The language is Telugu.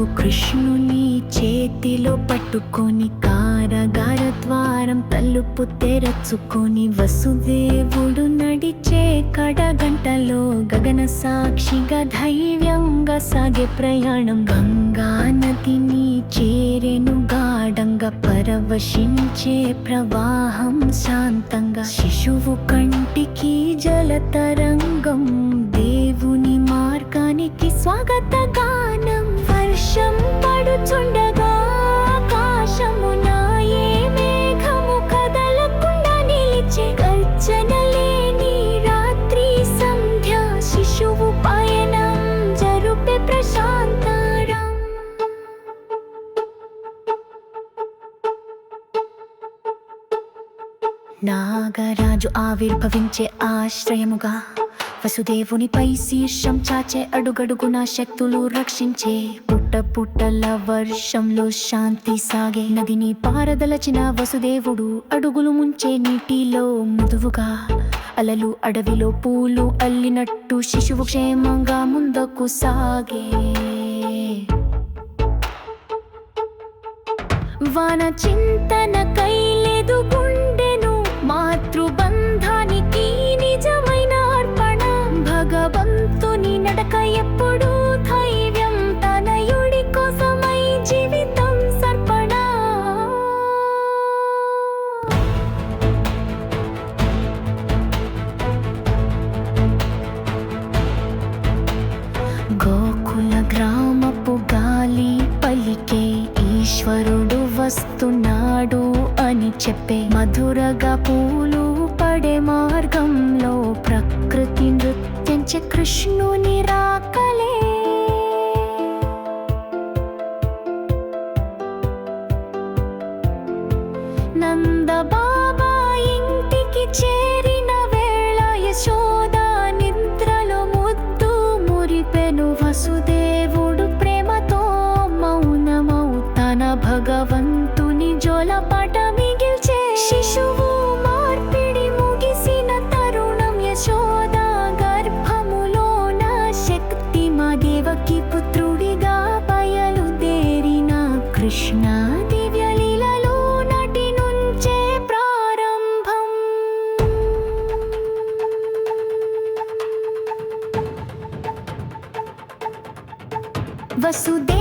శిశువు కృష్ణుని చేతిలో పట్టుకొని కారాగార ద్వారం తలుపు తెరచుకొని వసుదేవుడు నడిచే కడగంటలో గగన సాక్షిగా ధైర్యంగా సాగే ప్రయాణం. గంగా నదిని చేరెను గాఢంగా పరవశించే ప్రవాహం శాంతంగా. శిశువు కంటికి జలతరంగం దేవుని మార్గానికి స్వాగత గానం. వర్షం పడుచుండగా ఆకాశమున ఏ మేఘము కదలకుండా నిలిచే గర్జన లేని రాత్రి సంధ్య. శిశువు పయనం జరుపే ప్రశాంతరం. నాగరాజు ఆవిర్భవించే ఆశ్రయముగా వసుదేవునిపై శీర్షం చాచే అడుగడుగున శక్తులు రక్షించే. పుట్టల వర్షంలో శాంతి సాగే నదిని పారదలచిన వసుదేవుడు అడుగులు ముంచే నీటిలో మృదువుగా. అలలు అడవిలో పూలు అల్లినట్టు శిశువు క్షేమంగా ముందుకు సాగే. వాన చింతన కైలేదు గుండెను మాతృబంధానికి నిజమైన అర్పణ. భగవంతుని నడక ఎప్పుడు ధైర్యం తనయుడి కోసమై జీవితం సమర్పణ. గోకుల గ్రామపు గాలి పలికే ఈశ్వరుడు వస్తున్నాడు అని చెప్పే. మధురగా పూలు పడే మార్గంలో ప్రకృతి నృత్యంచే కృష్ణుని రాకలే. నంద బాబా ఇంటికి చేరిన వేళ యశోద నిద్రలో ముద్దు మురిపెను. వసుదేవుడు ప్రేమతో మౌనమౌ తన భగవంతుని జోలపాట మిగిల్చే. శిశువు మార్పిడి ముగిసిన తరుణం యశోద గర్భములోన శక్తి మా దేవకి పుత్రుడిగా బయలుదేరిన. కృష్ణ దివ్యలీలలో నటి నుంచే ప్రారంభం. వసుదేవ